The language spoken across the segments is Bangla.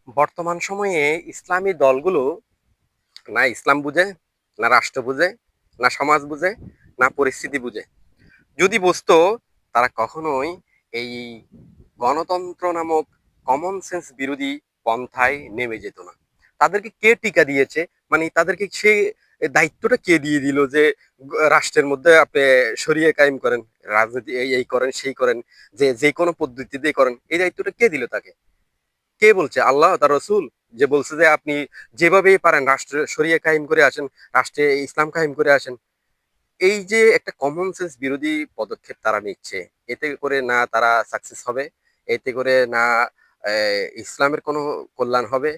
বর্তমান সময়ে ইসলামী দলগুলো না ইসলাম বুঝে, না রাষ্ট্র বুঝে, না সমাজ বুঝে, না পরিস্থিতি বুঝে। যদি বুঝতো তারা কখনোই এই গণতন্ত্র নামক কমন সেন্স বিরোধী পন্থায় নেমে যেত না। তাদেরকে কে টিকা দিয়েছে, মানে তাদেরকে সে দায়িত্বটা কে দিয়ে দিল যে রাষ্ট্রের মধ্যে আপনি সরিয়ে কায়েম করেন, রাজনীতি এই এই করেন সেই করেন, যে যে কোনো পদ্ধতি দিয়ে করেন, এই দায়িত্বটা কে দিল তাকে? কে বলছে? আল্লাহ তার রসুল যে বলছে যে আপনি যেভাবেই পারেন রাষ্ট্র সরিয়ে কায়েম করে আসেন, রাষ্ট্রে ইসলাম কায়েম করে আসেন। এই যে একটা কমন সেন্স বিরোধী পদক্ষেপ তারা নিচ্ছে, এতে করে না তারা সাকসেস হবে, এতে করে না ইসলামের কোনো কল্যাণ হবে।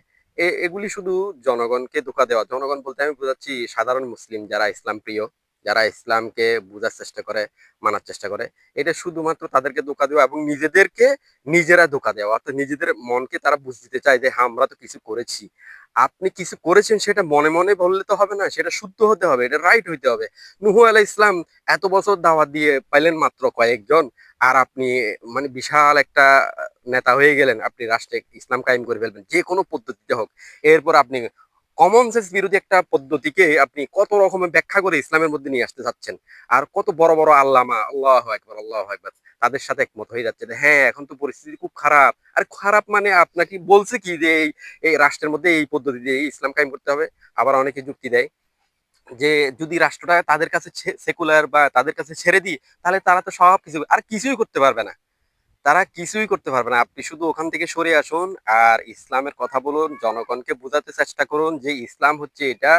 এগুলি শুধু জনগণকে ধোঁকা দেওয়া। জনগণ বলতে আমি বোঝাচ্ছি সাধারণ মুসলিম যারা ইসলাম প্রিয়, যারা ইসলামকে বোঝার চেষ্টা করে, মানার চেষ্টা করে। এটা শুধুমাত্র তাদেরকে ধোঁকা দেওয়া এবং নিজেদেরকে নিজেরা ধোঁকা দেওয়া, অর্থাৎ নিজেদের মনকে তারা বুঝতে চায় যে হ্যাঁ আমরা তো কিছু করেছি। আপনি কিছু করেছেন সেটা মনে মনে বললে তো হবে না, সেটা শুদ্ধ হতে হবে, এটা রাইট হইতে হবে। নূহ আলাইহিস ইসলাম এত বছর দাওয়াত দিয়ে পাইলেন মাত্র কয়েকজন, আর আপনি মানে বিশাল একটা নেতা হয়ে গেলেন, আপনি রাষ্ট্রে ইসলাম কায়েম করে ফেলবেন যে কোনো পদ্ধতিতে হোক। এরপর আপনি কমন সেন্স বিরোধী একটা পদ্ধতিকে আপনি কত রকমের ব্যাখ্যা করে ইসলামের মধ্যে নিয়ে আসতে চাচ্ছেন। আর কত বড় বড় আল্লামা, আল্লাহু আকবার আল্লাহু আকবার, তাদের সাথে একমত হয়ে যাচ্ছে যে হ্যাঁ এখন তো পরিস্থিতি খুব খারাপ। আর খারাপ মানে আপনাকে বলছে কি যে এই এই রাষ্ট্রের মধ্যে এই পদ্ধতি দিয়ে ইসলাম কায়েম করতে হবে। আবার অনেকে যুক্তি দেয় যে যদি রাষ্ট্রটা তাদের কাছে সেকুলার বা তাদের কাছে ছেড়ে দিই, তাহলে তারা তো সব কিছু আর কিছুই করতে পারবে না। তারা কিছুই করতে পারবে না। আপনি শুধু ওখান থেকে সরে আসুন আর ইসলামের কথা বলুন, জনগণকে বোঝাতে চেষ্টা করুন যে ইসলাম হচ্ছে এটা,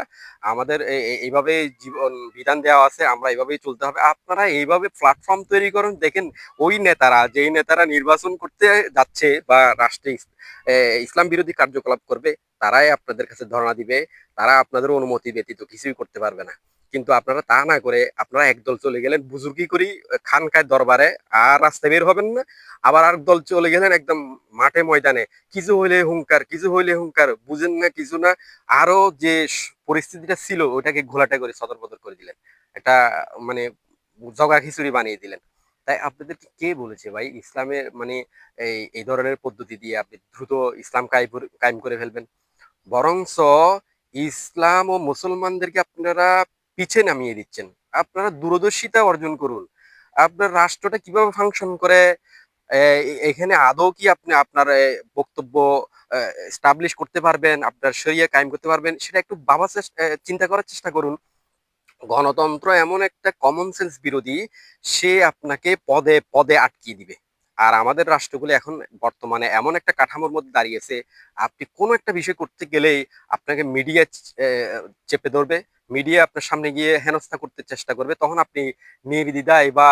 আমাদের এইভাবে জীবন বিধান দেওয়া আছে, আমরা এইভাবেই চলতে হবে। আপনারা এইভাবে প্ল্যাটফর্ম তৈরি করুন। দেখেন ওই নেতারা, যেই নেতারা নির্বাচন করতে যাচ্ছে বা রাষ্ট্রে ইসলাম বিরোধী কার্যকলাপ করবে, তারাই আপনাদের কাছে ধর্ণা দিবে। তারা আপনাদের অনুমতি ব্যতীত কিছুই করতে পারবে না। কিন্তু আপনারা তা না করে আপনারা একদল চলে গেলেন বুজুর্গি করি খানকায় দরবারে, আর রাস্তায় বের হবেন না। আবার আর দল চলে গেলেন একদম মাঠে ময়দানে, কিছু হইলে হুঙ্কার, কিছু হইলে হুঙ্কার, বুঝেন না কিছু না। আরো যে পরিস্থিতিটা ছিল ওটাকে ঘোলাটে করে সদর বদর করে দিলেন, এটা মানে জগা খিচুড়ি বানিয়ে দিলেন। তাই আপনাদেরকে কে বলেছে ভাই ইসলামের মানে এই এই ধরনের পদ্ধতি দিয়ে আপনি দ্রুত ইসলাম কায়েম করে ফেলবেন? বরংস ইসলাম ও মুসলমানদেরকে আপনারা পিছে নামিয়ে দিচ্ছেন। আপনারা দূরদর্শিতা অর্জন করুন। আপনার রাষ্ট্রটা কিভাবে ফাংশন করে, এখানে আদৌ কি আপনি আপনার বক্তব্য স্টাবলিশ করতে পারবেন, আপনার শরিয়া কায়েম করতে পারবেন, সেটা একটু চিন্তা করার চেষ্টা করুন। গণতন্ত্র এমন একটা কমন সেন্স বিরোধী, সে আপনাকে পদে পদে আটকিয়ে দিবে। আর আমাদের রাষ্ট্রগুলো এখন বর্তমানে এমন একটা কাঠামোর মধ্যে দাঁড়িয়েছে, আপনি কোনো একটা বিষয় করতে গেলেই আপনাকে মিডিয়া চেপে ধরবে, মিডিয়া আপনার সামনে গিয়ে হেনস্থা করতে চেষ্টা করবে। তখন আপনি নির্দ্বিধায় বা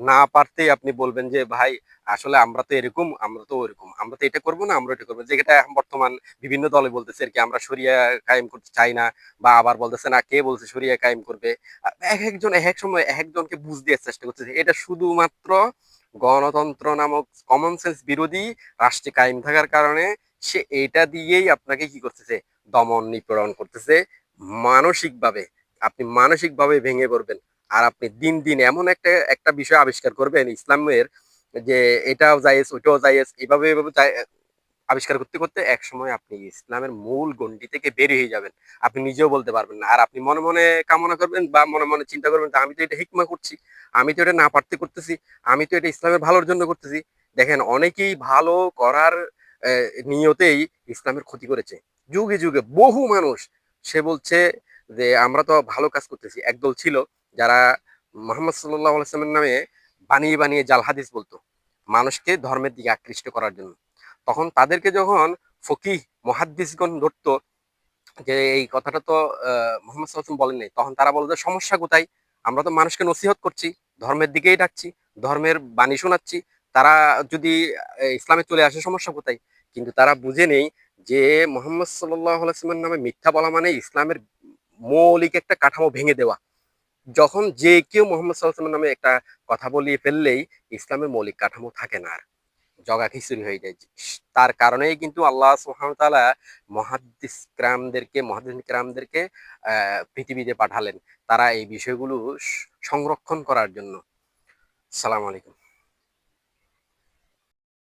না পারতেই আপনি বলবেন যে ভাই আসলে আমরা তো এরকম, আমরা তো ওরকম, আমরা তো এটা করবো না, আমরা এটা করবো, যেটা এখন বর্তমান বিভিন্ন দলে বলতেছে আর কি, আমরা শরিয়া কায়েম করতে চাই না। বা আবার বলতেছে না, কে বলছে শরিয়া কায়েম করবে। এক একজন এক এক সময় এক একজনকে বুঝ দেওয়ার চেষ্টা করতেছে। এটা শুধুমাত্র গণতন্ত্র নামক কমন সেন্স বিরোধী রাষ্ট্রে কায়েম থাকার কারণে সে এটা দিয়েই আপনাকে কি করতেছে, দমন নিপীড়ন করতেছে মানসিকভাবে। আপনি মানসিকভাবে ভেঙে পড়বেন। আর আপনি দিন দিন এমন একটা একটা বিষয় আবিষ্কার করবেন ইসলামের, যে এটাও জায়েজ ওইটাও জায়েজ, এভাবে এভাবে আবিষ্কার করতে করতে এক সময় আপনি ইসলামের মূল গণ্ডি থেকে বের হয়ে যাবেন। আপনি নিজেও বলতে পারবেন না। আর আপনি মনে মনে কামনা করবেন বা মনে মনে চিন্তা করবেন যে আমি তো এটা হিকমা করছি, আমি তো এটা না পারতে করতেছি, আমি তো এটা ইসলামের ভালোর জন্য করতেছি। দেখেন অনেকেই ভালো করার নিয়তেই ইসলামের ক্ষতি করেছে। যুগে যুগে বহু মানুষ, সে বলছে যে আমরা তো ভালো কাজ করতেছি। একদল ছিল যারা মোহাম্মদ সাল্লাল্লাহু আলাইহি ওয়াসাল্লামের নামে বানিয়ে বানিয়ে জাল হাদিস বলতো মানুষকে ধর্মের দিকে আকৃষ্ট করার জন্য। তখন তাদেরকে যখন ফকিহ মুহাদ্দিসগণ ধরতো যে এই কথাটা তো মোহাম্মদ সাল্লাল্লাহু আলাইহি ওয়াসাল্লাম বলেন নাই, তখন তারা বলতো সমস্যা কোথায়? আমরা তো মানুষকে নসিহত করছি, ধর্মের দিকেই ডাকছি, ধর্মের বাণী শোনাচ্ছি। তারা যদি ইসলামে চলে আসে সমস্যা কোথায়? কিন্তু তারা বুঝে নেই যে মোহাম্মদ সাল্লাল্লাহু আলাইহি ওয়াসাল্লামের নামে মিথ্যা বলা মানে ইসলামের মৌলিক একটা কাঠামো ভেঙে দেওয়া। যখন যে কেউ মোহাম্মদ সাল্লাল্লাহু আলাইহি ওয়াসাল্লামের নামে একটা কথা বলিয়ে ফেললেই ইসলামের মৌলিক কাঠামো থাকে না আর, জগা খিচুড়ি হয়ে যায়। তার কারণেই কিন্তু আল্লাহ সুবহানাহু ওয়া তাআলা মুহাদ্দিস কিরামদেরকে পৃথিবীতে পাঠালেন, তারা এই বিষয়গুলো সংরক্ষণ করার জন্য। সালাম আলাইকুম।